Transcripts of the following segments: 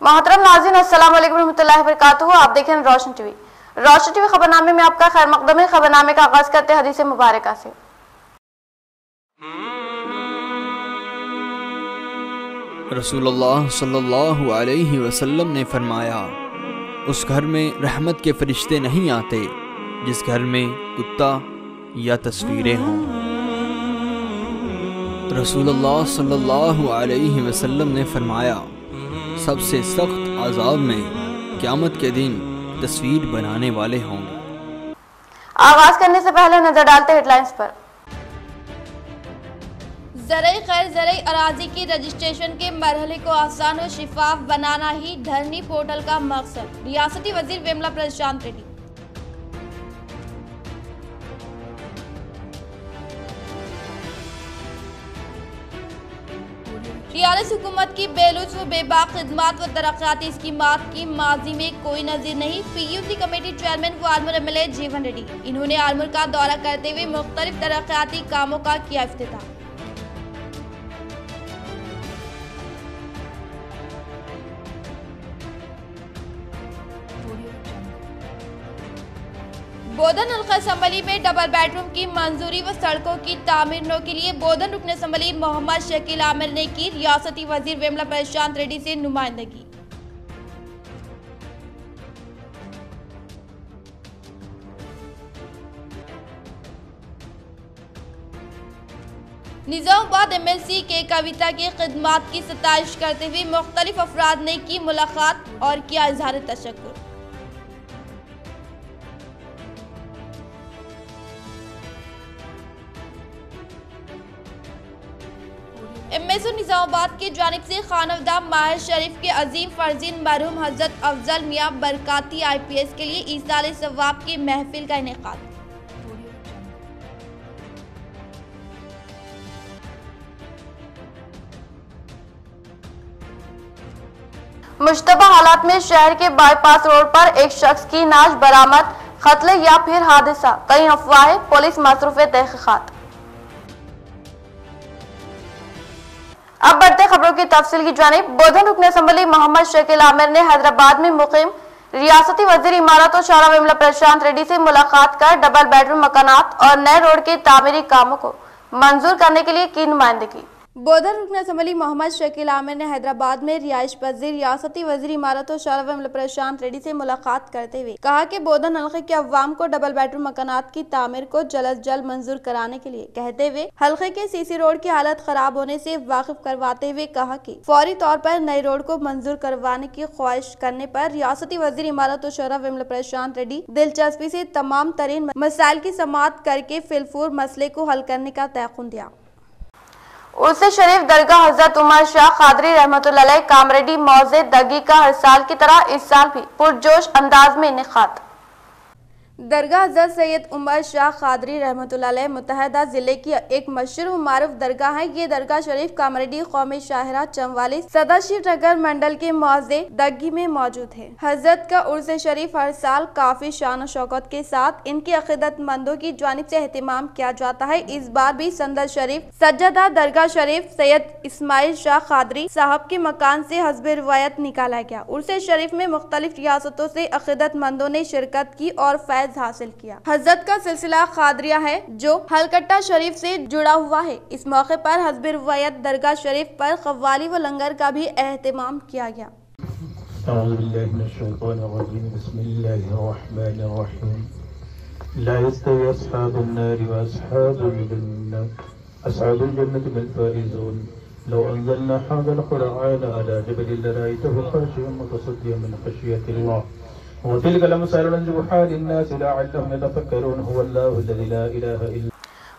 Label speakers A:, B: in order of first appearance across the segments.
A: मोहतरम नाज़रीन, अस्सलाम वालेकुम रहमतुल्लाहि व बरकातुहू। आप देखें रोशन टीवी। रोशन टीवी खबरनामे में आपका खैर मकदम है। खबरनामे का आगाज करते हैं हदीस मुबारका से।
B: रसूलुल्लाह सल्लल्लाहु अलैहि वसल्लम ने फरमाया, उस घर में रहमत के फरिश्ते नहीं आते जिस घर में कुत्ता या तस्वीरें हों। रसूलुल्लाह सल्लल्लाहु अलैहि वसल्लम ने फरमाया, सबसे सख्त अज़ाब में क़यामत के दिन तस्वीर बनाने वाले होंगे।
A: आगाज करने से पहले नजर डालते हेडलाइंस पर।
C: ज़राई खैर ज़राई अराजी की रजिस्ट्रेशन के मरहले को आसान और शिफाफ बनाना ही धरनी पोर्टल का मकसद। रियासती वजीर वेमला प्रशांत रेड्डी। टीआरएस हुकूमत की बेलुत्फ व बेबाक खिदमात व तरक्याती स्कीमात की माजी में कोई नजीर नहीं। पीयूसी कमेटी चेयरमैन व आलमूर एमएलए जीवन रेड्डी। इन्होंने आलमूर का दौरा करते हुए मुख्तलिफ तरक्याती कामों का किया इफ्तिताह। बोधन हल्का असम्बली में डबल बेडरूम की मंजूरी व सड़कों की तामीर के लिए बोधन रुकन असम्बली मोहम्मद शकील आमिर ने की रियासती वजीर वेमला प्रशांत रेड्डी से नुमाइंदगी। निजामाबाद एमएलसी के कविता की खिदमात की सताइश करते हुए मुख्तलिफ अफराद ने की मुलाकात और किया इजहार तशक्कुर। एमएसओ निजामाबाद की जानिब से खानवदा माहिर शरीफ के अजीम फर्जीन मरहूम हजरत अफजल मियाँ बरकाती IPS के लिए ईसाल सवाब की महफिल का इनेकाद।
A: मुश्तबा हालात में शहर के बाईपास रोड पर एक शख्स की नाश बरामद। कत्ल या फिर हादसा, कई अफवाहें, पुलिस मसरूफ तहकीकात। अब बढ़ते खबरों की तफसील की जानिब। बोधन रुकन असम्बली मोहम्मद शकील आमिर ने हैदराबाद में मुकीम रियासती वजीर इमारत और शौरा वेमला प्रशांत रेड्डी से मुलाकात कर डबल बेडरूम मकानात और नए रोड के तामीरी कामों को मंजूर करने के लिए की नुमाइंदगी। बोधन रुकन असम्बली मोहम्मद शकील आमिर ने हैदराबाद में रिहाइश पजीर रियासती वजीर इमारत और शौरा वेमला प्रशांत रेड्डी से मुलाकात करते हुए कहा कि बोधन हल्के के अवाम को डबल बेडरूम मकानात की तामीर को जल्द मंजूर कराने के लिए कहते हुए हल्के के सीसी रोड की हालत खराब होने से वाकिफ करवाते हुए कहा कि फौरी तौर पर नए रोड को मंजूर करवाने की ख्वाहिश करने पर रियासती वजीर इमारत और शौरा वेमला प्रशांत रेड्डी दिलचस्पी से तमाम तरीन मसाइल की समाअत करके फिलफूर मसले को हल करने का तयक़ुन दिया। उर्से शरीफ दरगाह हजरत उमर शाह कादरी रहमतुल्लाह अलैह कामरेडी मौज़े दगी का हर साल की तरह इस साल भी पुरजोश अंदाज में इनेकाद। दरगाह हजरत सैयद उमर शाह कादरी रहमतुल्लाह अलैह मुतहदा जिले की एक मशहूर मारूफ दरगाह है। ये दरगाह शरीफ कामरेडी कौमी शाहरा चंवाली सदाशिव नगर मंडल के मौज़े दगी में मौजूद है। हजरत का उर्स शरीफ हर साल काफी शान और शौकत के साथ इनके अकीदतमंदों की जानिब से एहतमाम किया जाता है। इस बार भी संदर शरीफ सज्जादा दरगाह शरीफ सैयद इस्माइल शाह कादरी साहब के मकान से हस्ब रिवायत निकाला गया। उर्स शरीफ में मुख्तलिफ रियासतों से अकीदतमंदों ने शिरकत की और फैज हासिल किया। हजरत का सिलसिला खादरिया है जो हलकट्टा शरीफ से जुड़ा हुआ है। इस मौके पर हस्ब रिवायत दरगाह शरीफ पर कव्वाली व लंगर का भी एहतमाम किया गया।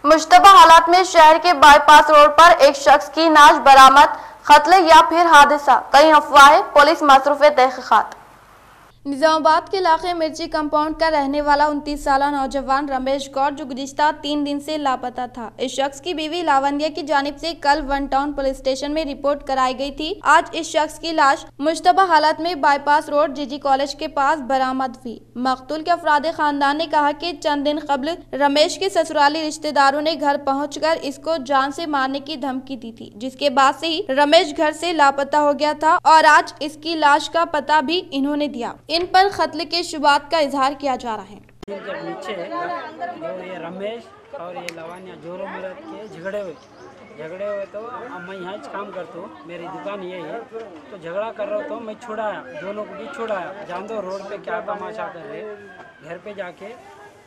A: मुश्तबा हालात में शहर के बाईपास रोड पर एक शख्स की नाश बरामद। कत्ल या फिर हादसा, कई अफवाहें, पुलिस मसरूफ तहकीकात।
C: निजामाबाद के इलाके मिर्ची कंपाउंड का रहने वाला 29 साल नौजवान रमेश गौर जो गुज़िश्ता 3 दिन से लापता था। इस शख्स की बीवी लावण्या की जानिब से कल वन टाउन पुलिस स्टेशन में रिपोर्ट कराई गई थी। आज इस शख्स की लाश मुश्तबा हालत में बाईपास रोड जीजी कॉलेज के पास बरामद हुई। मकतूल के अफराद खानदान ने कहा कि चंद दिन कबल रमेश के ससुराली रिश्तेदारों ने घर पहुँचकर इसको जान से मारने की धमकी दी थी, जिसके बाद से ही रमेश घर से लापता हो गया था और आज इसकी लाश का पता भी इन्होंने दिया। इन पर कत्ल के शुबात का इजहार किया जा रहा है।
D: जब नीचे जो ये रमेश और ये लावण्या जोरों मरद के झगड़े हुए तो मैं यहाँ काम करता हूँ, मेरी दुकान यही है, तो झगड़ा कर रहा तो मैं छुड़ाया, दोनों को भी छुड़ाया। जान दो रोड पे क्या तमाशा कर रहे, घर पे जाके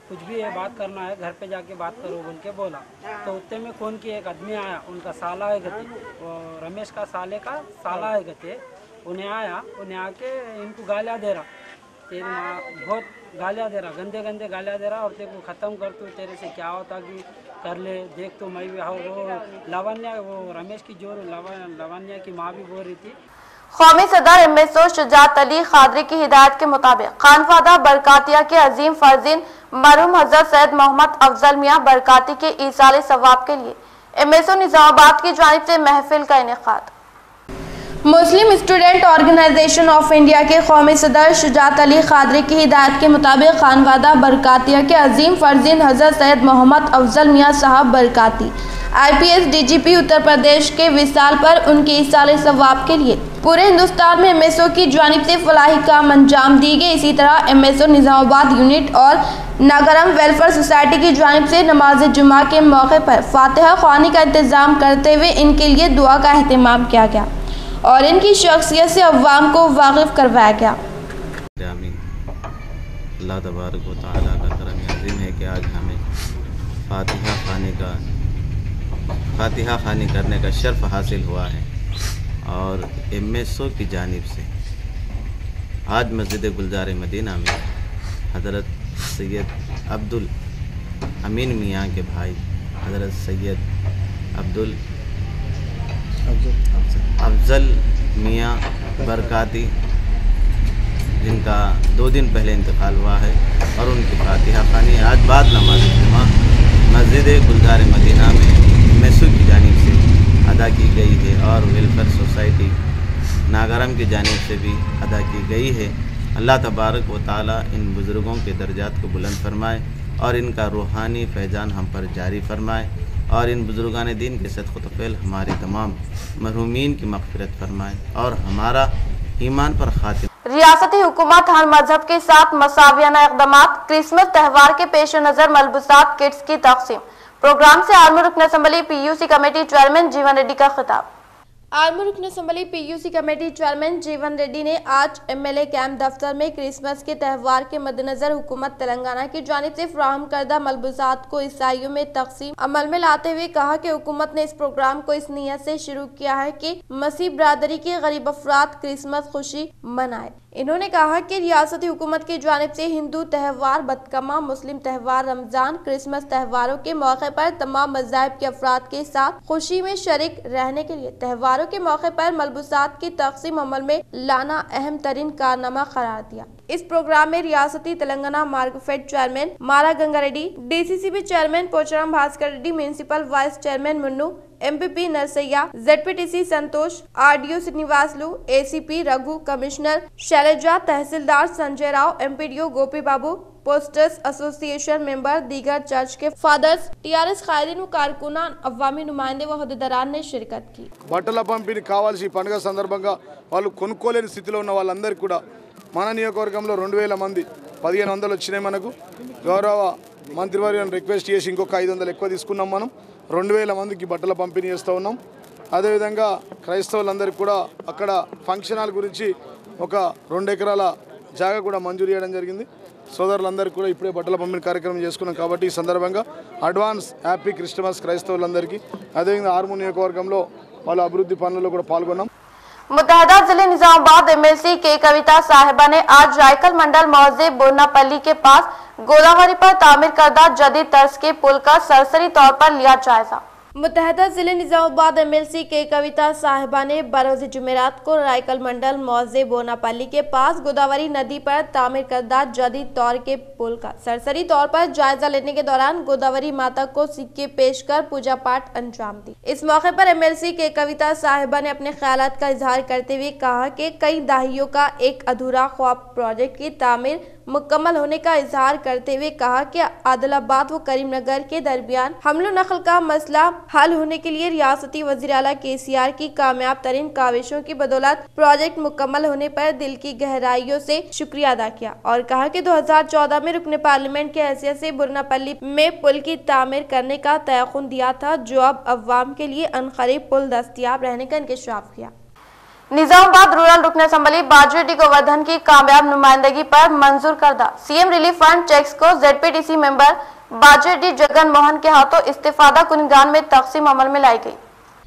D: कुछ भी ये बात करना है घर पे जाके बात करो बोल के बोला। तो उतने में कौन की एक आदमी आया, उनका साला है गते, रमेश का साले का साला है गते, उन्हें आया, उन्हें आके इनको गालियाँ दे रहा, तेरी माँ बहुत गालियाँ दे रहा, गंदे गंदे गालियाँ दे रहा और तेरे को ख़त्म कर तू, तेरे से क्या होता कि कर ले, देख तो मैं भी वो लावण्या, वो रमेश की जो लावण्या की माँ भी बोल रही थी।
A: कौमी सदर एमएसओ शुजात अली खादरी की हिदायत के मुताबिक खानवादा बरकातिया के अजीम फर्जिन मरहूम हजरत सैयद मोहम्मद अफजल मियाँ बरकाती के ईसाल सवाब के लिए एमएसओ निजामाबाद की जानिब से महफिल का इनेकाद।
C: मुस्लिम स्टूडेंट ऑर्गेनाइजेशन ऑफ इंडिया के कौमी सदर शुजात अली खादरी की हिदायत के मुताबिक खानवादा बरकातिया के अजीम फर्जिन हजरत सैयद मोहम्मद अफजल मियाँ साहब बरकाती IPS DGP उत्तर प्रदेश के विसाल पर उनके इसाले सवाब के लिए पूरे हिंदुस्तान में एमएसओ की जानिब से फलाही काम अंजाम दी गई। इसी तरह एमएसओ निजामाबाद यूनिट और नागरम वेलफेयर सोसाइटी की जानिब से नमाज जुमा के मौके पर फातिहा ख्वानी का इंतजाम करते हुए इनके लिए दुआ का अहतमाम किया गया और इनकी शख्सियत से अवाम को वाकिफ करवाया गया।
E: अल्लाह तबारक व तआला का करम अज़ीम है कि आज हमें फातिहा खानी करने का शर्फ हासिल हुआ है और एमएसओ की जानिब से आज मस्जिद गुलजार मदीना में हज़रत सैयद अब्दुल अमीन मियाँ के भाई हज़रत सैयद अफजल मियाँ बरकाती जिनका 2 दिन पहले इंतकाल हुआ है और उनकी फातिहा खानी आज बाद नमाज जुमा मस्जिद गुलजार मदीना में एमएसओ की जानिब से अदा की गई है और वेलफेयर सोसाइटी नागरम की जानिब से भी अदा की गई है। अल्लाह तबारक व तआला इन बुज़ुर्गों के दर्जात को बुलंद फरमाए और इनका रूहानी फैजान हम पर जारी फरमाए और इन बुज़ुर्गान दीन के सदक़-ओ-तफ़ैल हमारी तमाम मरहूमीन की मग़फ़िरत फरमाए और हमारा ईमान पर खातिमा।
A: रियासती हुकूमत हर मजहब के साथ मसावियाना इक़दामात, क्रिसमस त्यौहार के पेश नज़र मलबूसात किट्स की तक़सीम। प्रोग्राम से आर्मी रुकन असम्बली PUC कमेटी चेयरमैन जीवन रेड्डी का खिताब। आर्मी रुकन असम्बली PUC कमेटी चेयरमैन जीवन रेड्डी ने आज MLA कैंप दफ्तर में क्रिसमस के त्यौहार के मद्देनजर हुकूमत तेलंगाना की जानिब से फराहम करदा मलबूसात को ईसाइयों में तकसीम अमल में लाते हुए कहा कि हुकूमत ने इस प्रोग्राम को इस नीयत से शुरू किया है कि मसीह बरादरी के गरीब अफराद क्रिसमस खुशी मनाए। इन्होंने कहा कि रियासती हुकूमत की जानिब से हिंदू त्यौहार बदकमा, मुस्लिम त्यौहार रमजान, क्रिसमस त्यौहारों के मौके पर तमाम मज़ाहिब के अफराद के साथ खुशी में शरीक रहने के लिए त्यौहारों के मौके पर मलबूसात की तकसीम अमल में लाना अहम तरीन कारनामा करार दिया। इस प्रोग्राम में रियासती Telangana Markfed chairman Mara Ganga Reddy, DCCB chairman Pocharam Bhaskar Reddy, municipal vice chairman Munnu, MPP Narsaiah, ZPTC Santosh, RDO Srinivasulu, ACP Raghu, commissioner Shailaja, तहसीलदार Sanjay Rao, MPDO Gopi Babu, pastors association member, दीगर चर्च के फादर्स, TRS कायदीन, कारकुनान, अवामी नुमाइंदे व होद्देदारान ने शिरकत की।
F: బట్టల పంపిణీ కావాల్సి పండుగ సందర్భంగా వాళ్ళు కొనుక్కోలేని స్థితిలో ఉన్న వాళ్ళందరికీ కూడా మన నియోజకవర్గంలో 2000 మంది 1500 వచ్చినాయి। మనకు గౌరవ మంత్రివర్యులను రిక్వెస్ట్ చేసి ఇంకొక 500 ఎక్కువ తీసుకున్నాం। మనం 2000 మందికి బట్టల పంపిణీ చేస్తూ ఉన్నాం। అదేవిధంగా క్రైస్తవులందరికీ కూడా అక్కడ ఫంక్షన్ హాల్ గురించి ఒక 2 ఎకరాల జాగా కూడా మంజూరు చేయడం జరిగింది। సోదరులందరికీ కూడా ఇప్పుడే బట్టల పంపిణీ కార్యక్రమం చేసుకున్నాం కాబట్టి ఈ సందర్భంగా అడ్వాన్స్ హ్యాపీ క్రిస్మస్ క్రైస్తవులందరికీ। అదేవిధంగా ఆర్మూర్ నియోజకవర్గంలో వాళ్ళ అభివృద్ధి పనుల్లో కూడా పాల్గొన్నాం।
A: मुतहदा जिले निजामाबाद MLC के कविता साहिबा ने आज रायकल मंडल मौजे बोनापल्ली के पास गोदावरी पर तामीर करदा जदीद तर्ज के पुल का सरसरी तौर पर लिया जायजा।
C: मुत्तहदा जिले निजामाबाद एमएलसी के कविता साहिबा ने बरोज़ जुमेरात को रायकल मंडल मौजे बोनापल्ली के पास गोदावरी नदी पर तामीर करदा जदीद तौर के पुल का सरसरी तौर पर जायजा लेने के दौरान गोदावरी माता को सिक्के पेश कर पूजा पाठ अंजाम दी। इस मौके पर एमएलसी के कविता साहिबा ने अपने ख्यालात का इजहार करते हुए कहा कि कई दहाइयों का एक अधूरा ख्वाब प्रोजेक्ट की तामीर मुकम्मल होने का इजहार करते हुए कहा कि आदिलाबाद व करीमनगर के दरमियान हमलो नकल का मसला हल होने के लिए रियासती वज़ीर आला केसीआर की कामयाब तरीन काविशों की बदौलत प्रोजेक्ट मुकम्मल होने पर दिल की गहराइयों से शुक्रिया अदा किया और कहा कि 2014 में रुकने पार्लियामेंट के हैसियत से बोनापल्ली में पुल की तामीर करने का तयख्खुन दिया था, जो अब अवाम के लिए अनकरीब पुल दस्तयाब रहने का इंकशाफ किया।
A: निजामाबाद रूरल रुकन असम्बली बाजरेड्डी गोवर्धन की कामयाब नुमाइंदगी पर मंजूर करदा सीएम रिलीफ फंड चेक्स को जेडपीटीसी मेंबर बाजरेड्डी जगन मोहन के हाथों इस्तेफादा कुनगान में तकसीम अमल में लाई गई।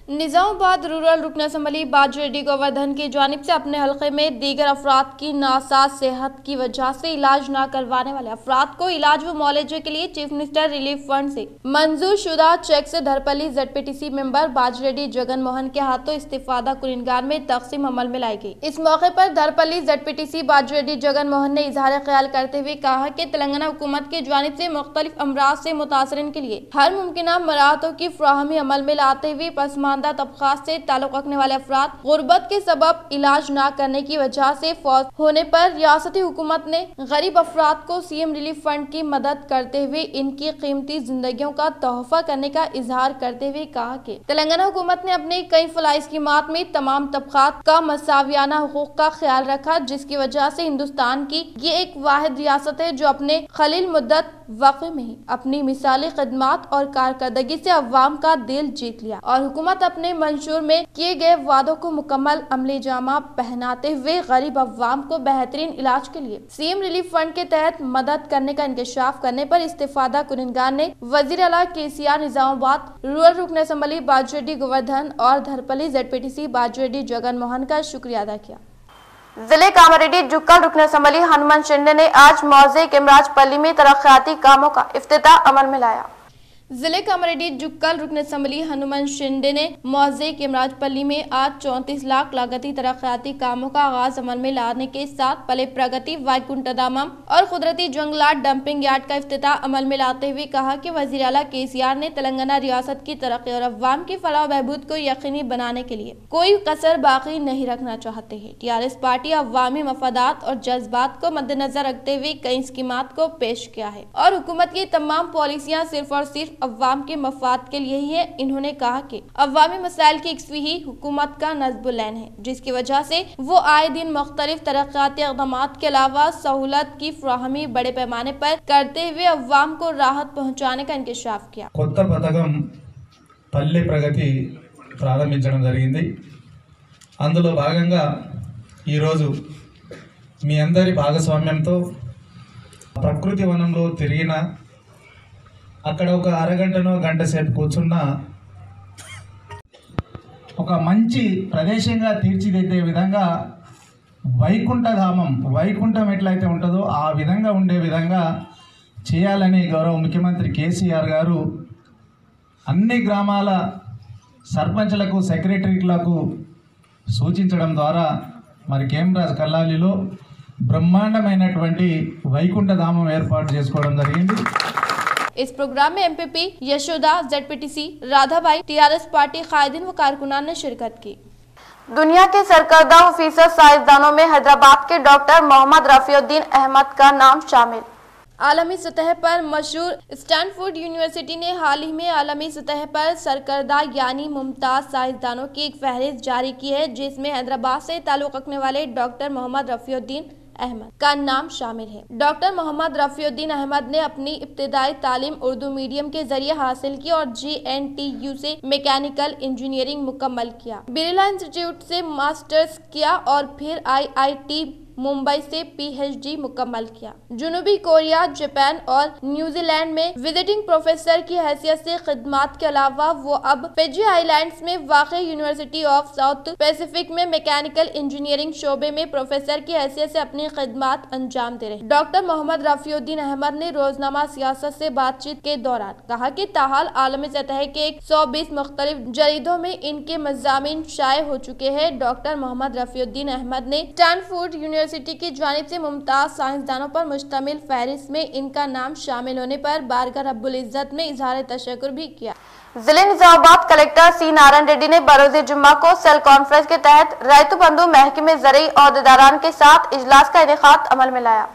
C: निजामाबाद रूरल रुकन असम्बली बाजरेड्डी गोवर्धन की जानिब से अपने हल्के में दीगर अफराद की नासाज सेहत की वजह से इलाज न करवाने वाले अफराद को इलाज व मुआलजे के लिए चीफ मिनिस्टर रिलीफ फंड से मंजूर शुदा चेक से धरपल्ली जेडपीटीसी मेंबर बाजरेड्डी जगन मोहन के हाथों इस्तेफादा कुनगान में तकसीम अमल में लाई गई। इस मौके पर धरपल्ली जेडपीटीसी बाजरेड्डी जगन मोहन ने इजहार ख्याल करते हुए कहा कि तेलंगाना हुकूमत की जानिब से मुख्तलिफ अमराज से मुतासरीन के लिए हर मुमकिन मराहतों की फ्राहमी अमल में लाते हुए पसमानदा तबकात से ताल्लुक रखने वाले अफराद गुर्बत के सबब इलाज न करने की वजह से फौत होने पर रियासती हुकूमत ने गरीब अफराद को सीएम रिलीफ फंड की मदद करते हुए इनकी कीमती जिंदगियों का तोहफा करने का इजहार करते हुए कहा कि तेलंगाना हुकूमत ने अपनी कई फलाई स्कीमात में तमाम तबकात का मसावियाना हुकूक का ख्याल रखा, जिसकी वजह से हिंदुस्तान की ये एक वाहिद रियासत है जो अपने खलील मुद्दत वक़्त में ही अपनी मिसाली खिदमात और कारकर्दगी से अवाम का दिल जीत लिया और हुकूमत अपने मंशूर में किए गए वादों को मुकम्मल अमली जामा पहनाते हुए गरीब अवाम को बेहतरीन इलाज के लिए सीएम रिलीफ फंड के तहत मदद करने का इंकशाफ करने पर इस्तेफादा कुनगान ने वज़ीर आला केसीआर निजामाबाद रूरल रुकन असम्बली बाजरेड्डी गोवर्धन और धरपल्ली जेडपीटीसी बाजरेड्डी जगन मोहन का शुक्रिया अदा किया।
A: जिले कामारेड्डी जुक्कल रुकन असम्बली हनुमान शिंदे ने आज मौजे केमराजपल्ली में तरक्याती कामों का इफ्तिताह अमल में लाया।
C: जिले कामारेड्डी जुक्कल रुकन असम्बली हनुमान शिंदे ने मौजे केमराजपल्ली में आज 34 लाख लागती तरक्याती कामों का आगाज अमल में लाने के साथ पले प्रगति वाइकुंठधामम और कुदरती जंगलात डंपिंग यार्ड का इफ्तिताह अमल में लाते हुए कहा कि वज़ीर आला केसीआर ने तेलंगाना रियासत की तरक्की और अवाम की फलाह बहबूद को यकीनी बनाने के लिए कोई कसर बाकी नहीं रखना चाहते हैं। टीआरएस पार्टी अवामी मफादात और जज्बात को मद्देनजर रखते हुए कई स्कीमात को पेश किया है और हुकूमत की तमाम पॉलिसियां सिर्फ और सिर्फ अवाम के मफाद के लिए ही है। इन्होंने कहा कि अवामी मसाइल की इक्सवी ही हुकूमत का नज़्ब-उल-ऐन है, जिसकी वजह से वो आए दिन मुख्तलिफ तरक्याती इक़दामात के अलावा सहूलत की फ्राहमी बड़े पैमाने पर करते हुए अवाम को राहत पहुँचाने का इंकशाफ किया।
G: కొత్త పథకం పల్లె ప్రగతి ప్రారంభించడం జరిగింది। అందులో భాగంగా ఈరోజు మీ అందరి భాగస్వామ్యంతో ప్రకృతి వనంలో తిరిగిన అక్కడ ఒక అరగంటనో గంట సేపు కూర్చున్న ఒక మంచి ప్రదేశంగా తీర్చిదిద్దే విధంగా వైకుంఠం ఎట్లయితే ఉంటుందో ఆ విధంగా ఉండే విధంగా చేయాలని గౌరవ ముఖ్యమంత్రి కేసీఆర్ గారు అన్ని గ్రామాల సర్పంచ్లకు సెక్రటరీలకు సూచించడం ద్వారా మరి కేమరాజ్ కల్లాలిలో బ్రహ్మాండమైనటువంటి వైకుంఠధామం ఏర్పాటు చేసుకోవడం జరిగింది।
C: इस प्रोग्राम में MPP Yashoda, ZPTC Radhabai, TRS party कायदीन व कारकुनान ने शिरकत की।
A: दुनिया के सरकर्दा व फीसद साइंसदानों में हैदराबाद के डॉक्टर मोहम्मद रफीउद्दीन अहमद का नाम शामिल।
C: आलमी सतह पर मशहूर स्टैनफोर्ड यूनिवर्सिटी ने हाल ही में आलमी सतह पर सरकर्दा यानी मुमताज साइंसदानों की एक फहरिस्त जारी की है, जिसमें हैदराबाद से ताल्लुक रखने वाले डॉक्टर मोहम्मद रफीउद्दीन अहमद का नाम शामिल है। डॉक्टर मोहम्मद रफीउद्दीन अहमद ने अपनी इब्तिदाई तालीम उर्दू मीडियम के जरिए हासिल की और GNTU से मैकेनिकल इंजीनियरिंग मुकम्मल किया। बिरला इंस्टीट्यूट से मास्टर्स किया और फिर IIT मुंबई से PhD मुकम्मल किया। जनूबी कोरिया, जापान और न्यूजीलैंड में विजिटिंग प्रोफेसर की हैसियत से खिदमात के अलावा वो अब फिजी आइलैंड्स में वाक़ यूनिवर्सिटी ऑफ साउथ पैसिफिक में मैकेनिकल इंजीनियरिंग शोबे में प्रोफेसर की हैसियत से अपनी खिदमात अंजाम दे रहे। डॉक्टर मोहम्मद रफीउद्दीन अहमद ने रोजनामा सियासत से बातचीत के दौरान कहा कि ताहाल आलमी सतह के 120 मुख्तलिफ जरीदों में इनके मज़ामीन शाये हो चुके हैं। डॉक्टर मोहम्मद रफीउद्दीन अहमद ने स्टैनफोर्ड यूनिवर्सिटी की जानिब से मुमताज साइंसदानों पर मुश्तमिल फहरिस्त में इनका नाम शामिल होने पर बारगाह रब्बुल इज्जत में इजहार तशक्कुर भी किया।
A: जिले निजामाबाद कलेक्टर सी नारायण रेड्डी ने बरोज़ जुम्मा को सेल कॉन्फ्रेंस के तहत रैतु बंधु महकमे ज़रई ओहदेदारान के साथ इजलास का इनेकाद अमल में लाया।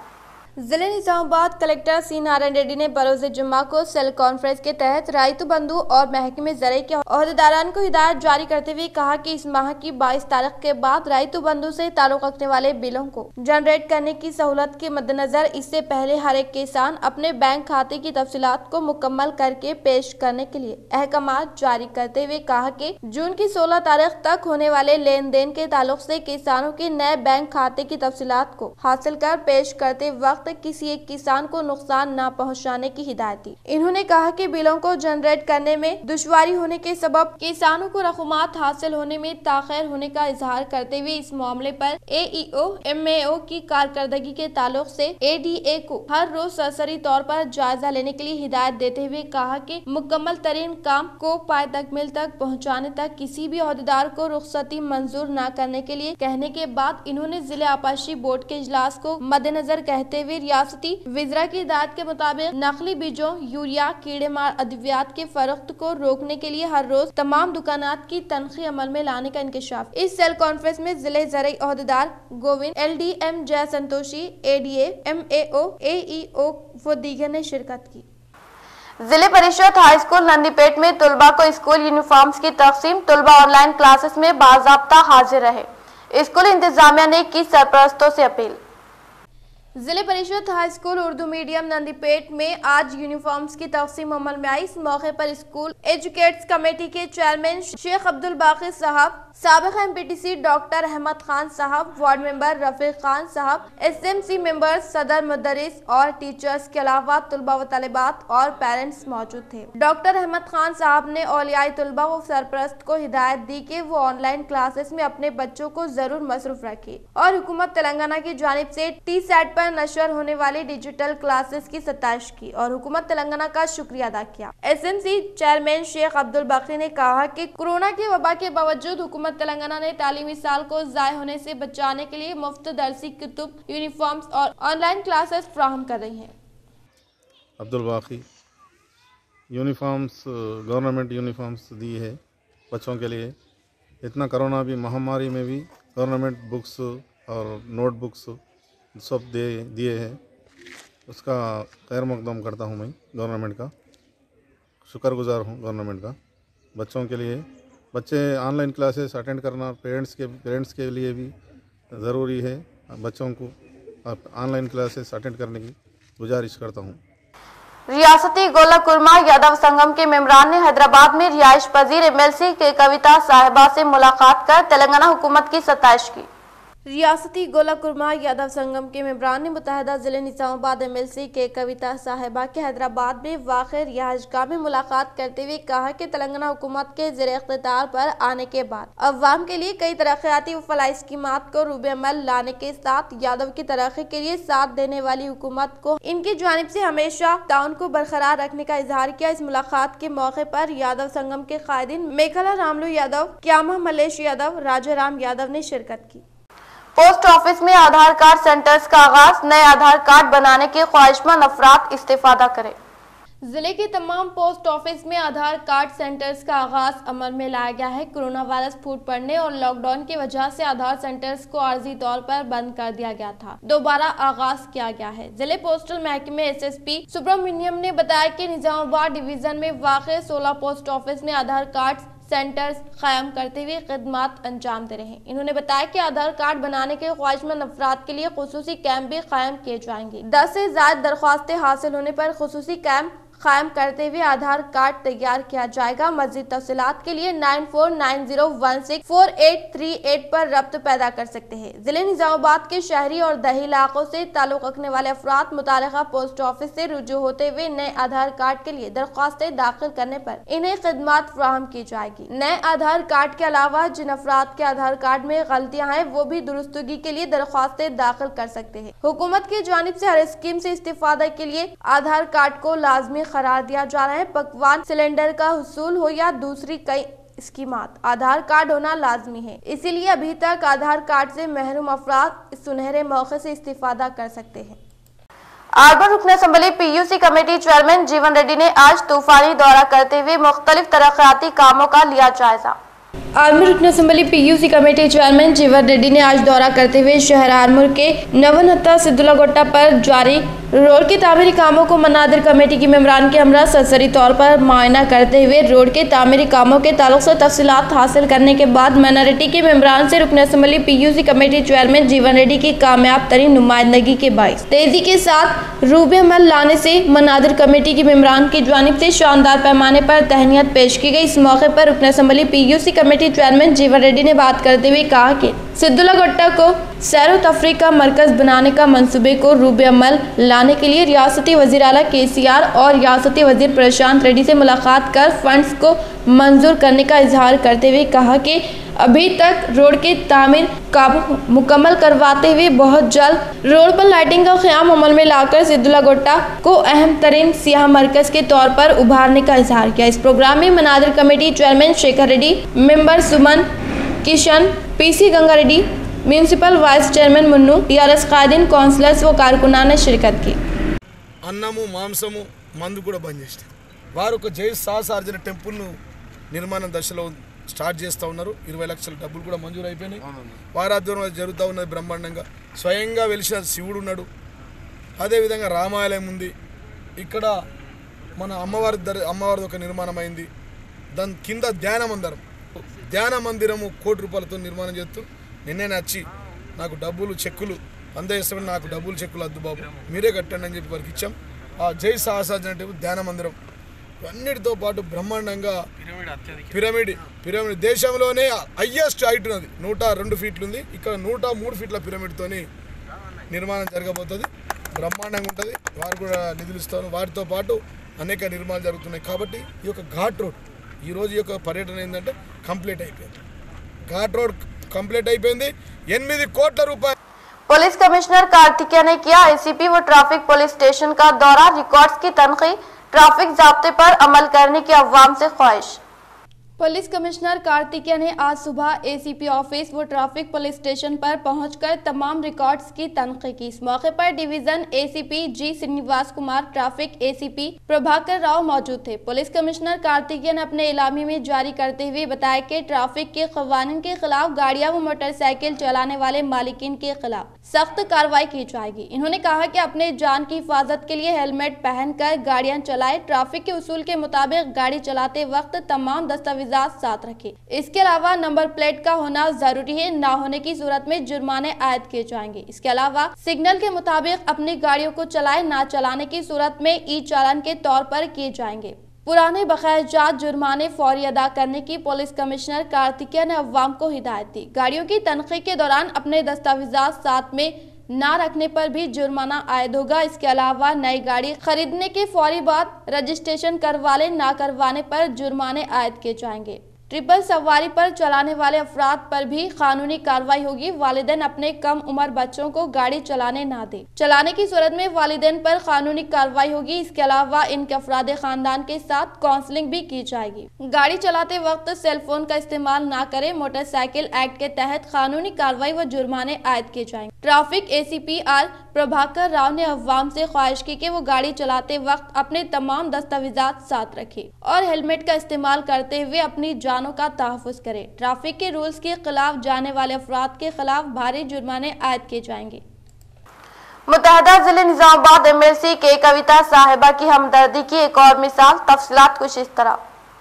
C: जिले निजामाबाद कलेक्टर सी नारायण रेड्डी ने बरोज़ जुम्मा को सेल कॉन्फ्रेंस के तहत रायतु बंधु और महकमे ज़रई के ओहदेदारान को हिदायत जारी करते हुए कहा कि इस माह की 22 तारीख के बाद रायतु बंधु से ताल्लुक रखने वाले बिलों को जनरेट करने की सहूलत के मद्देनजर इससे पहले हर एक किसान अपने बैंक खाते की तफसीलात को मुकम्मल करके पेश करने के लिए अहकामात जारी करते हुए कहा कि जून की 16 तारीख तक होने वाले लेन देन के ताल्लुक से किसानों के नए बैंक खाते की तफसीलात को हासिल कर पेश करते वक्त किसी एक किसान को नुकसान न पहुंचाने की हिदायत दी। इन्होंने कहा कि बिलों को जनरेट करने में दुश्वारी होने के सबब किसानों को रकूमात हासिल होने में ताख़ीर होने का इजहार करते हुए इस मामले पर AEO MAO की कारकर्दगी के ताल्लुक से ADA को हर रोज सरसरी तौर पर जायजा लेने के लिए हिदायत देते हुए कहा कि मुकम्मल तरीन काम को पाए तकमील तक पहुँचाने तक किसी भी ओहदेदार को रुखसती मंजूर न करने के लिए कहने के बाद इन्होंने जिला आपाशी बोर्ड के इजलास को मद्देनजर कहते हुए रियासती विज़रा की हिदायत के मुताबिक नकली बीजों, यूरिया, कीड़े मार अद्वियात के फरोख्त को रोकने के लिए हर रोज तमाम दुकानात की तनखी अमल में लाने का इंकशाफ। इस सेल कॉन्फ्रेंस में जिले ज़रई ओहदेदार गोविंद LDM जय संतोषी, ADA MAO AEO व दीगर ने शिरकत की।
A: जिले परिषद हाई स्कूल नंदीपेट में तुलबा को स्कूल यूनिफॉर्म्स की तकसीम, तुलबा ऑनलाइन क्लासेस में बाज़ाब्ता हाजिर रहे। स्कूल इंतजामिया ने की सरपरस्तों से अपील।
C: जिले परिषद high school Urdu medium Nandipet में आज यूनिफॉर्म्स की तकसीम अमल में आई। इस मौके पर स्कूल एजुकेट्स कमेटी के चेयरमैन शेख अब्दुल बाकी साहब, साबिक MPTC डॉक्टर अहमद खान साहब, वार्ड मेंबर रफीक खान साहब, SMC मेंबर, सदर, मुदर्रिस और टीचर्स के अलावा तुलबा व तलिबात और पेरेंट्स मौजूद थे। डॉक्टर अहमद खान साहब ने औलियाए तुलबा व सरपरस्त को हिदायत दी कि वो ऑनलाइन क्लासेस में अपने बच्चों को जरूर मसरूफ रखे और हुकूमत तेलंगाना की जानिब से TSAT पर नशर होने वाली डिजिटल क्लासेस की सताइश की और हुकूमत तेलंगाना का शुक्रिया अदा किया। SMC चेयरमैन शेख अब्दुल बाकी ने कहा कि कोरोना के वबा के बावजूद हुकूमत तेलंगाना ने तालीमी साल को ज़ाय होने से बचाने के लिए मुफ्त दरसी कुतुब, यूनिफॉर्म्स और ऑनलाइन क्लासेस फ्राहम कर रही है।
H: अब्दुल बाकी यूनिफॉर्म्स, गवर्नमेंट यूनिफॉर्म्स दी है बच्चों के लिए। इतना कोरोना भी महामारी में भी गवर्नमेंट बुक्स और नोटबुक्स सब दिए हैं। उसका खैर मकदम करता हूँ मैं, गवर्नमेंट का शुक्रगुजार हूँ गवर्नमेंट का। बच्चों के लिए बच्चे ऑनलाइन क्लासेस अटेंड करना पेरेंट्स के लिए भी ज़रूरी है। बच्चों को ऑनलाइन क्लासेस अटेंड करने की गुजारिश करता हूँ।
A: रियासती गोला कुरमा यादव संगम के मेंबरान ने हैदराबाद में रिहाइश पजीर MLC के कविता साहिबा से मुलाकात कर तेलंगाना हुकूमत की सताइश की।
C: रियासती गोला कुरमा यादव संगम के मेंबरान ने मुतहदा जिले निजामाबाद MLC के कविता साहिबा के हैदराबाद में वाक़े रिहाइशगाह में मुलाकात करते हुए कहा कि तेलंगाना हुकूमत के ज़ेर इख्तियार पर आने के बाद अवाम के लिए कई तरक्याती व फलाही स्कीमात को रूबे अमल लाने के साथ यादव की तरक्की के लिए साथ देने वाली हुकूमत को इनकी जानिब से हमेशा ताउन को बरकरार रखने का इजहार किया। इस मुलाकात के मौके पर यादव संगम के कायदीन मेखला रामलू यादव, क्यामा मलेश यादव, राजा राम यादव ने शिरकत की।
A: पोस्ट ऑफिस में आधार कार्ड सेंटर्स का आगाज, नए आधार कार्ड बनाने के ख्वाहिशमंद अफराद इस्तेफादा करें।
C: जिले के तमाम पोस्ट ऑफिस में आधार कार्ड सेंटर्स का आगाज अमल में लाया गया है। कोरोना वायरस फूट पड़ने और लॉकडाउन की वजह से आधार सेंटर्स को आर्जी तौर पर बंद कर दिया गया था, दोबारा आगाज किया गया है। जिले पोस्टल महकमे SSP सुब्रमण्यम ने बताया कि निजामाबाद डिवीजन में वाक़ 16 पोस्ट ऑफिस में आधार कार्ड सेंटर्स कायम करते हुए खिदमात अंजाम दे रहे हैं। इन्होंने बताया कि आधार कार्ड बनाने के ख्वाहिशमंद अफराद के लिए खुसूसी कैंप भी कायम किए जाएंगे। 10 से ज्यादा दरख्वास्तें हासिल होने पर खुसूसी कैंप कायम करते हुए आधार कार्ड तैयार किया जाएगा। मजीद तफसीलात के लिए 9490164838 पर रब्त पैदा कर सकते हैं। जिले निजामाबाद के शहरी और दही इलाकों से ताल्लुक रखने वाले अफराद मुतालिका पोस्ट ऑफिस से रुजू होते हुए नए आधार कार्ड के लिए दरख्वास्तें दाखिल करने पर इन्हें खिदमत फराहम की जाएगी। नए आधार कार्ड के अलावा जिन अफराद के आधार कार्ड में गलतियां हैं वो भी दुरुस्तगी के लिए दरख्वास्तें दाखिल कर सकते हैं। हुकूमत की जानिब से हर स्कीम से इस्तेफादा के लिए आधार कार्ड को लाजमी करार दिया जा रहा है। पकवान सिलेंडर का हुसूल हो या दूसरी कई स्कीमात, आधार कार्ड होना लाजमी है। इसीलिए अभी तक आधार कार्ड से महरूम अफराद इस सुनहरे मौके से इस्तेफादा कर सकते हैं।
A: आर्बन रुकन असम्बली PUC कमेटी चेयरमैन जीवन रेड्डी ने आज तूफानी दौरा करते हुए मुख्तलिफ तरक्याती कामों का लिया जायजा।
C: आर्मूर रुकन असम्बली PUC कमेटी चेयरमैन जीवन रेड्डी ने आज दौरा करते हुए शहर आर्मूर के नवनहत्ता सिद्दुल्ला गोट्टा पर जारी रोड के तामीरी कामों को मनादिर कमेटी की मेंबरान के हमरा सरसरी तौर पर मुआयना करते हुए रोड के तामीरी कामों के ताल्लुक से तफसीलात हासिल करने के बाद माइनॉरिटी के मेंबरान से रुकन असम्बली PUC कमेटी चेयरमैन जीवन रेड्डी की कामयाब तरीन नुमाइंदगी के बाइस तेजी के साथ रूबे अमल लाने से मनादिर कमेटी की मेंबरान की जानिब से शानदार पैमाने पर तहनीत पेश की गई। इस मौके पर रुकन असम्बली PUC कमेटी चेयरमैन जीवन रेड्डी ने बात करते हुए कहा कि सिद्दुल्ला गोट्टा को सैर व तफरीह का मरकज बनाने का मंसूबे को रूबे अमल लाने के लिए रियासती वज़ीर आला KCR और रियासती वज़ीर प्रशांत रेड्डी से मुलाकात कर फंड्स को मंजूर करने का इजहार करते हुए कहा कि अभी तक रोड की तामीर काम मुकम्मल करवाते हुए बहुत जल्द रोड पर लाइटिंग का क़याम अमल में लाकर सिद्दुल्ला गोट्टा को अहम तरीन सियाह मरकज के तौर पर उभारने का इजहार किया। इस प्रोग्राम में मनादिर committee chairman Shekhar Reddy, member Suman Kishan, PC Ganga Reddy, municipal vice chairman Munnu, TRS कायदीन, कौंसलर्स व कारकुनान ने शिरकत की।
F: అన్నము మాంసము మందు కూడా బంద్ చేస్తారు. వారు ఒక జై సాహసార్జన టెంపుల్ను నిర్మాణ దశలో స్టార్ట్ చేస్తూ ఉన్నారు. 20 లక్షల డబ్బులు కూడా మంజూరు అయిపోయినాయి. వారి ఆధ్వర్యంలో జరుగుతూ ఉన్నది బ్రహ్మాండంగా. స్వయంగా వెలిసిన శివుడు ఉన్నాడు. అదేవిధంగా రామాలయం ఉంది. ఇక్కడ మన అమ్మవారి ఒక నిర్మాణం అయింది. దాని కింద ధ్యాన మందిరము ₹1 కోటి నిర్మాణం చేస్తూ నిన్నే వచ్చి నాకు డబ్బులు చెక్కులు అందజేస్తామని, నాకు డబ్బులు చెక్కులు వద్దు బాబు మీరే కట్టండి అని చెప్పి వారికి ఇచ్చాం. ఆ జై సాహసార్జన టెంపుల్ ధ్యాన మందిరం అన్నిటితో పాటు బ్రహ్మాండంగా పిరమిడ్ దేశంలోనే హైయెస్ట్ హైట్ ఉన్నది, 102 ఫీట్లు ఉంది. ఇక్కడ 103 ఫీట్ల పిరమిడ్తోని నిర్మాణం జరగబోతుంది. బ్రహ్మాండంగా ఉంటుంది. వారు కూడా నిధులు ఇస్తారు. వాటితో పాటు అనేక నిర్మాణాలు జరుగుతున్నాయి. కాబట్టి ఈ యొక్క ఘాట్ రోడ్ ఈరోజు ఈ యొక్క పర్యటన ఏంటంటే కంప్లీట్ అయిపోయింది. ఘాట్ रोड कंप्लीट అయిపోయింది. 8 కోట్ల రూపాయలు।
A: पुलिस कमिश्नर कार्तिकेय ने किया ACP व ट्रैफिक पुलिस स्टेशन का दौरा। रिकॉर्ड्स की तनखी, ट्रैफिक ज़ाब्ते पर अमल करने की अवाम से ख्वाहिश।
C: पुलिस कमिश्नर कार्तिकेय ने आज सुबह ACP ऑफिस व ट्रैफिक पुलिस स्टेशन पर पहुंचकर तमाम रिकॉर्ड्स की तनखी की। इस मौके पर division ACP G Srinivas Kumar, traffic ACP Prabhakar Rao मौजूद थे। पुलिस कमिश्नर कार्तिकेय ने अपने इलामे में जारी करते हुए बताया कि ट्रैफिक के कवानीन के खिलाफ गाड़ियां व मोटरसाइकिल चलाने वाले मालिकीन के खिलाफ सख्त कार्रवाई की जाएगी। इन्होंने कहा कि अपने जान की हिफाजत के लिए हेलमेट पहनकर गाड़ियां चलाएं। ट्रैफिक के उसूल के मुताबिक गाड़ी चलाते वक्त तमाम दस्तावेजात साथ रखें। इसके अलावा नंबर प्लेट का होना जरूरी है, ना होने की सूरत में जुर्माने आयद किए जाएंगे। इसके अलावा सिग्नल के मुताबिक अपनी गाड़ियों को चलाएं, ना चलाने की सूरत में ई चालान के तौर पर किए जाएंगे। पुराने बकायाजात जुर्माने फौरी अदा करने की पुलिस कमिश्नर कार्तिकेय ने अवाम को हिदायत दी। गाड़ियों की तनखी के दौरान अपने दस्तावेजात साथ में ना रखने पर भी जुर्माना आयद होगा। इसके अलावा नई गाड़ी खरीदने के फौरी बाद रजिस्ट्रेशन करवा लें, ना करवाने पर जुर्माने आयद किए जाएंगे। ट्रिपल सवारी पर चलाने वाले अफराद पर भी कानूनी कार्रवाई होगी। वालिदैन अपने कम उम्र बच्चों को गाड़ी चलाने ना दे, चलाने की सूरत में वालिदैन पर कानूनी कार्रवाई होगी। इसके अलावा इनके अफराद खानदान के साथ काउंसलिंग भी की जाएगी। गाड़ी चलाते वक्त सेलफोन का इस्तेमाल ना करें। मोटरसाइकिल एक्ट के तहत कानूनी कार्रवाई व जुर्माने आयद किए जाएंगे। Traffic ACP R Prabhakar Rao ने अवाम से ख्वाहिश की कि वो गाड़ी चलाते वक्त अपने तमाम दस्तावेजात साथ रखें और हेलमेट का इस्तेमाल करते हुए अपनी जानों का तहफ़्फ़ुज़ करें। ट्रैफिक के रूल्स के खिलाफ जाने वाले अफराद के खिलाफ भारी जुर्माने आयद किए जाएंगे।
A: मुत्तहदा जिले निजामाबाद MLC के कविता साहिबा की हमदर्दी की एक और मिसाल। तफसीलात कुछ इस तरह।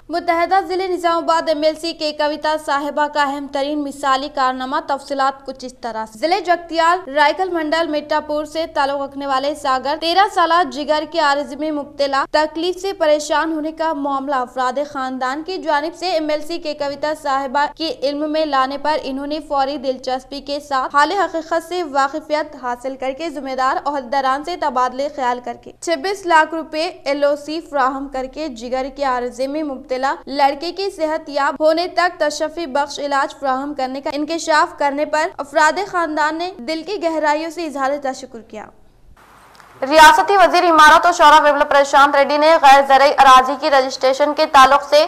C: मुत्तहदा जिले निजामाबाद MLC के कविता साहिबा का अहम तरीन मिसाली कारनामा। तफसीलात कुछ इस तरह से। जिले जगतियाल रायकल मंडल मिट्टापुर से ताल्लुक रखने वाले सागर 13 साल जिगर के आरिज़ में मुब्तला तकलीफ से परेशान होने का मामला अफराद खानदान की जानिब से MLC के कविता साहिबा के इल्म में लाने पर इन्होंने फौरी दिलचस्पी के साथ हाल हकीकत से वाकिफियत हासिल करके जिम्मेदार ओहदेदारान से तबादले ख्याल करके 26 लाख रुपए LOC फ्राहम करके जिगर के आरिज़े में मुब्तला लड़के की सेहत याब होने तक तशफ़ी बख्श इलाज फ्राहम करने का इंकशाफ करने पर अफराद खानदान ने दिल की गहराइयों से इजहार तशक्कुर किया।
A: रियासती वजीर इमारत और शौरा विप्लव प्रशांत रेड्डी ने गैर ज़रई अराजी की रजिस्ट्रेशन के ताल्लुक से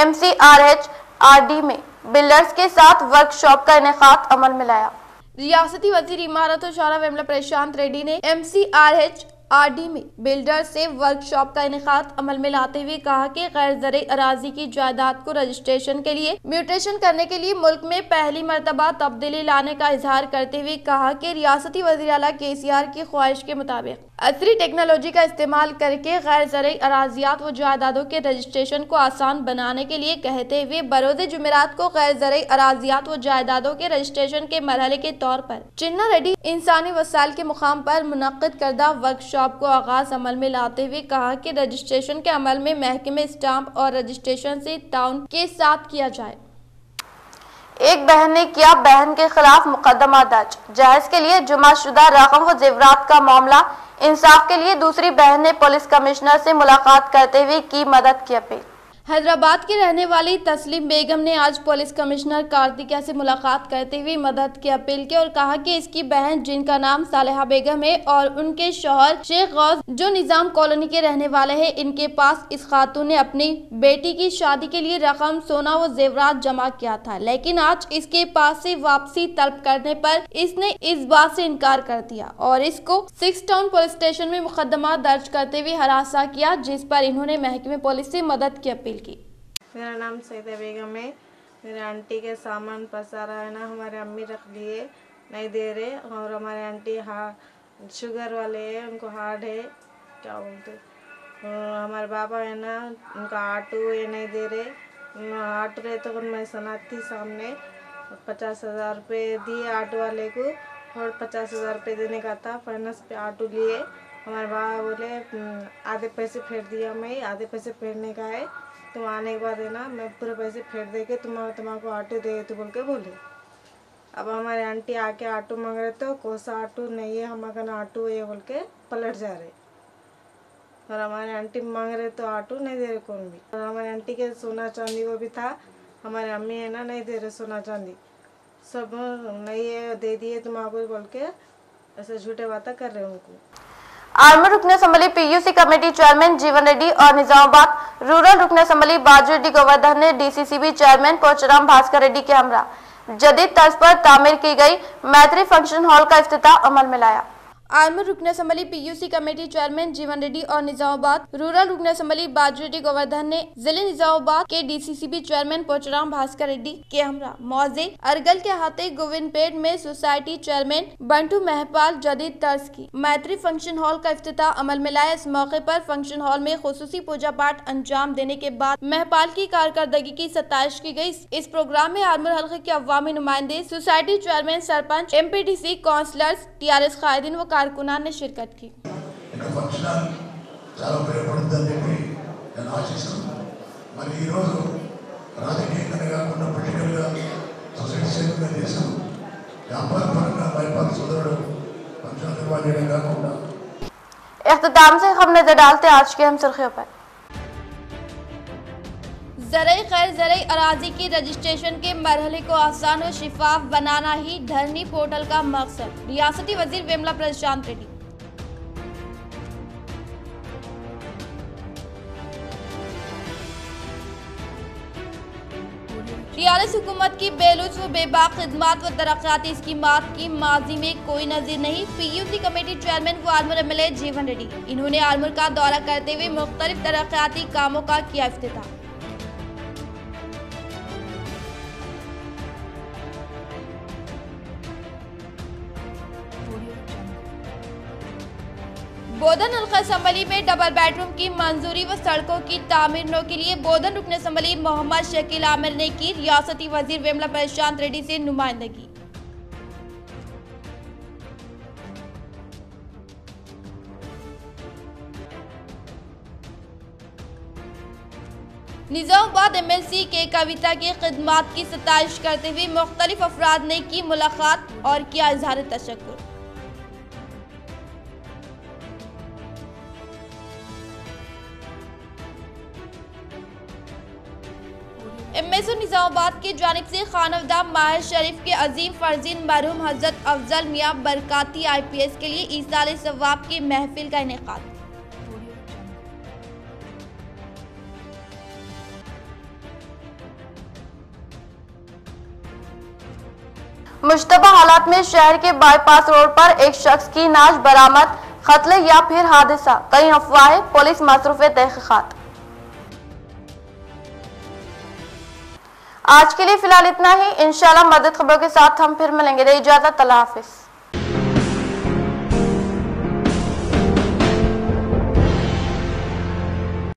A: MCRHRD में बिल्डर्स के साथ वर्कशॉप का इनेकाद अमल में लाया।
C: रियासती वजीर इमारत और शौरा विप्लव प्रशांत रेड्डी ने MCRHRD में बिल्डर से वर्कशॉप का इनेकाद अमल में लाते हुए कहा कि गैर ज़रई अराजी की जायदाद को रजिस्ट्रेशन के लिए म्यूटेशन करने के लिए मुल्क में पहली मरतबा तब्दीली लाने का इजहार करते हुए कहा कि रियासती वज़ीर आला KCR की ख्वाहिश के मुताबिक असरी टेक्नोलॉजी का इस्तेमाल करके गैर ज़रई अराजियात व जायदादों के रजिस्ट्रेशन को आसान बनाने के लिए कहते हुए बरोज़ जुमेरात को गैर ज़रई अराजियात व जायदादों के रजिस्ट्रेशन के मरहले के तौर पर चिन्ना रेड्डी इंसानी वसाइल के मुकाम पर मुनक्किद करदा वर्कशॉप को आगाज अमल में लाते हुए कहा कि रजिस्ट्रेशन के अमल में महकमे स्टाम्प और रजिस्ट्रेशन से ताउन के साथ किया जाए।
A: एक बहन ने किया बहन के खिलाफ मुकदमा दर्ज। जहेज के लिए जमाशुदा रकम व जेवरात का मामला इंसाफ के लिए दूसरी बहन ने पुलिस कमिश्नर से मुलाकात करते हुए की मदद की अपील।
C: हैदराबाद की रहने वाली तस्लीम बेगम ने आज पुलिस कमिश्नर कार्तिकेया से मुलाकात करते हुए मदद की अपील की और कहा कि इसकी बहन जिनका नाम सालेहा बेगम है और उनके शौहर शेख गौस जो निजाम कॉलोनी के रहने वाले हैं, इनके पास इस खातून ने अपनी बेटी की शादी के लिए रकम, सोना व जेवरात जमा किया था, लेकिन आज इसके पास से वापसी तलब करने पर इसने इस बात से इनकार कर दिया और इसको 6 टाउन पुलिस स्टेशन में मुकदमा दर्ज करते हुए हरासा किया, जिस पर इन्होंने महकमे पुलिस से मदद की अपील की।
I: मेरा नाम सईदा बेगम है। मेरे आंटी के सामान पसारा है ना, हमारे अम्मी रख लिए, नहीं दे रहे, और हमारे आंटी शुगर वाले है, उनको हार्ट है, क्या बोलते, हमारे बाबा है ना, उनका ऑटो ये नहीं दे रहे। ऑटो रहे तो मैं सनात थी सामने 50,000 रुपये दिए ऑटो वाले को और 50,000 रुपये देने का था, फाइनेंस पे ऑटो लिए। हमारे बाबा बोले आधे पैसे फेर दिया, मैं आधे पैसे फेरने का है, तुम आने के बाद है ना मैं पूरे पैसे फेर दे के तुम्हारे ऑटो दे तो बोल के बोले। अब हमारे आंटी आके ऑटो मांग रहे तो कौन सा ऑटो नहीं है, हमारा ना ऑटो है बोल के पलट जा रहे, और हमारे आंटी मांग रहे तो ऑटो नहीं दे रहे कौन भी। और हमारे आंटी के सोना चांदी वो भी था, हमारे अम्मी है ना नहीं दे रहे सोना चांदी, सब नहीं है दे दिए तुम्हारे बोल के ऐसे झूठे बातें कर रहे उनको।
A: आर्मी रुकन असम्बली PUC कमेटी चेयरमैन जीवन रेड्डी और निजामाबाद रूरल रुकन असम्बली बाजू रेड्डी गोवर्धन ने DCCB चेयरमैन पोचराम भास्कर रेड्डी के हमरा जदीद तर्ज पर तामीर की गई मैत्री फंक्शन हॉल का इफ्तिताह अमल में लाया।
C: आर्मी रुकन असम्बली PUC कमेटी चेयरमैन जीवन रेड्डी और निजामाबाद रूरल रुकन असम्बली बाजू रेड्डी गोवर्धन ने जिले निजामाबाद के DCCB चेयरमैन पोचराम भास्कर रेड्डी के हमरा मौजे अरगल के हाथे गोविंदपेट में सोसाइटी चेयरमैन बंटू महपाल जदीद तर्ज की मैत्री फंक्शन हॉल का इफ्तिताह अमल में लाया। इस मौके पर फंक्शन हॉल में खुसूसी पूजा पाठ अंजाम देने के बाद महपाल की कारकर्दगी की सताइश की गई। इस प्रोग्राम में आर्मर हल्के के अवामी नुमाइंदे, society chairman, sarpanch, MPDC councillors, TRS कायदीन व कारकुनान ने शिरकत की।
A: इख्तिताम से हम नजर डालते आज के हम सुर्खियों पर।
C: ज़रई गैर ज़रई अराजी की रजिस्ट्रेशन के मरहले को आसान और शिफाफ बनाना ही धरनी पोर्टल का मकसद। रियासती वजीर विमला प्रशांत रेड्डी। टीआरएस हुकूमत की बेलूस व बेबाक खिदमात व तरक्याती स्कीमात की माजी में कोई नजीर नहीं। PUC कमेटी चेयरमैन व आलमूर MLA जीवन रेड्डी। इन्होंने आलमूर का दौरा करते हुए मुख्तलिफ तरक्याती कामों का किया इफ्तिताह। बोधन हल्का असम्बली में डबल बेडरूम की मंजूरी व सड़कों की तामीर के लिए बोधन रुकन असम्बली मोहम्मद शकील आमिर ने की रियासती वजीर वेमला प्रशांत रेड्डी से नुमाइंदगी। निजामाबाद MLC के कविता की खिदमात की सताइश करते हुए मुख्तलिफ अफराद ने की मुलाकात और किया इजहार तशक्कुर। MSO निजामाबाद की जानिब से खानवदा माहिर शरीफ के अजीम फर्जीन मरहूम हजरत अफजल मियाँ बरकाती IPS के लिए ईसाल सवाब की महफिल का इनेकाद।
A: मुश्तबा हालात में शहर के बाईपास रोड पर एक शख्स की नाश बरामद, कत्ल या फिर हादसा, कई अफवाहें, पुलिस मसरूफ तहकीकात। आज के लिए फिलहाल इतना ही। इंशाल्लाह मदद खबरों के साथ हम फिर मिलेंगे। इजाजत, अल्लाह हाफिज।